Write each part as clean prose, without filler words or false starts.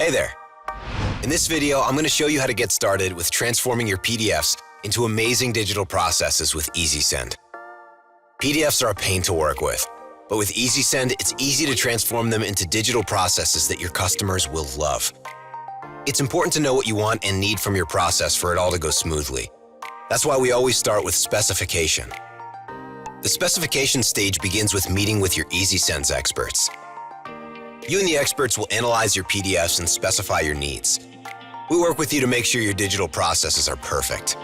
Hey there. In this video, I'm going to show you how to get started with transforming your PDFs into amazing digital processes with EasySend. PDFs are a pain to work with, but with EasySend, it's easy to transform them into digital processes that your customers will love. It's important to know what you want and need from your process for it all to go smoothly. That's why we always start with specification. The specification stage begins with meeting with your EasySend's experts. You and the experts will analyze your PDFs and specify your needs. We work with you to make sure your digital processes are perfect.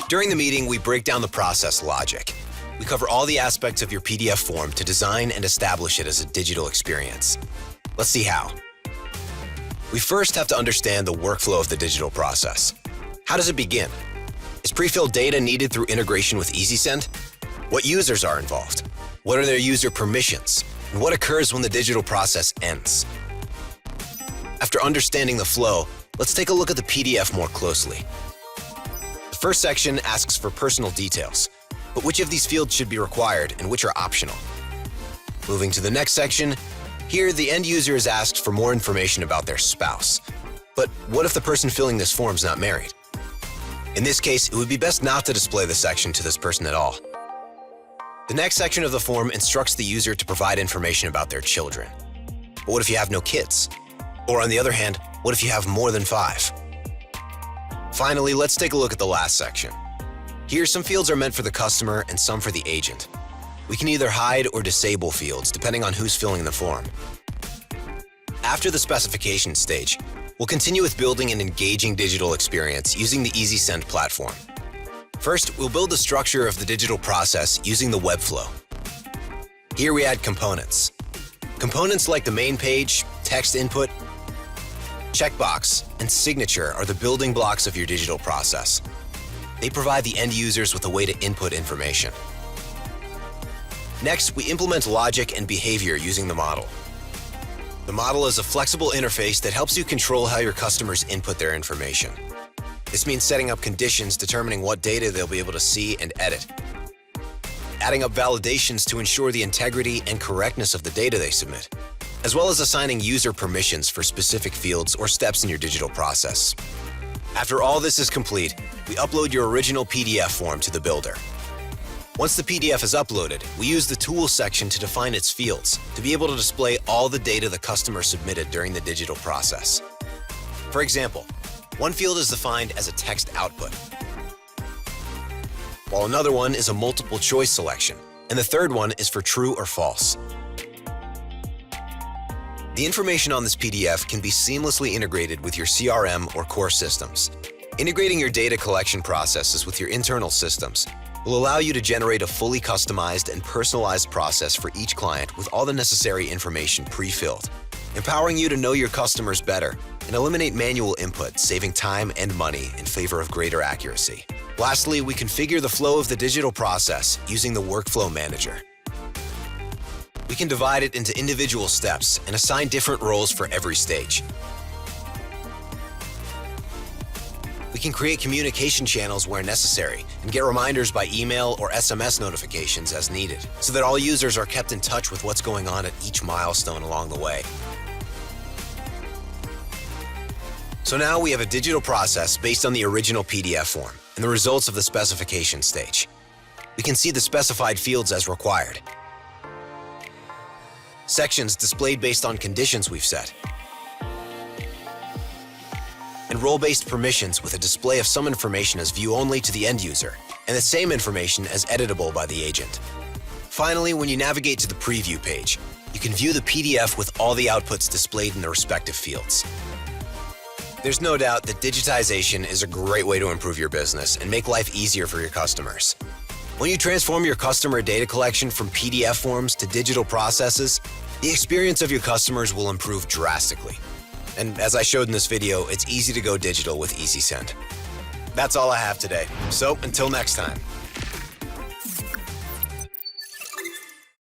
During the meeting, we break down the process logic. We cover all the aspects of your PDF form to design and establish it as a digital experience. Let's see how. We first have to understand the workflow of the digital process. How does it begin? Is pre-filled data needed through integration with EasySend? What users are involved? What are their user permissions? And what occurs when the digital process ends? After understanding the flow, let's take a look at the PDF more closely. The first section asks for personal details, but which of these fields should be required and which are optional? Moving to the next section, here the end user is asked for more information about their spouse. But what if the person filling this form is not married? In this case, it would be best not to display the section to this person at all. The next section of the form instructs the user to provide information about their children. But what if you have no kids? Or on the other hand, what if you have more than 5? Finally, let's take a look at the last section. Here, some fields are meant for the customer and some for the agent. We can either hide or disable fields depending on who's filling the form. After the specification stage, we'll continue with building an engaging digital experience using the EasySend platform. First, we'll build the structure of the digital process using the Webflow. Here we add components. Components like the main page, text input, checkbox, and signature are the building blocks of your digital process. They provide the end users with a way to input information. Next, we implement logic and behavior using the model. The model is a flexible interface that helps you control how your customers input their information. This means setting up conditions determining what data they'll be able to see and edit. Adding up validations to ensure the integrity and correctness of the data they submit, as well as assigning user permissions for specific fields or steps in your digital process. After all this is complete, we upload your original PDF form to the builder. Once the PDF is uploaded, we use the Tools section to define its fields to be able to display all the data the customer submitted during the digital process. For example, one field is defined as a text output, while another one is a multiple choice selection, and the third one is for true or false. The information on this PDF can be seamlessly integrated with your CRM or core systems. Integrating your data collection processes with your internal systems will allow you to generate a fully customized and personalized process for each client with all the necessary information pre-filled, empowering you to know your customers better and eliminate manual input, saving time and money in favor of greater accuracy. Lastly, we configure the flow of the digital process using the Workflow Manager. We can divide it into individual steps and assign different roles for every stage. We can create communication channels where necessary and get reminders by email or SMS notifications as needed, so that all users are kept in touch with what's going on at each milestone along the way. So now we have a digital process based on the original PDF form and the results of the specification stage. We can see the specified fields as required, sections displayed based on conditions we've set, and role-based permissions with a display of some information as view-only to the end user, and the same information as editable by the agent. Finally, when you navigate to the preview page, you can view the PDF with all the outputs displayed in the respective fields. There's no doubt that digitization is a great way to improve your business and make life easier for your customers. When you transform your customer data collection from PDF forms to digital processes, the experience of your customers will improve drastically. And as I showed in this video, it's easy to go digital with EasySend. That's all I have today. So until next time.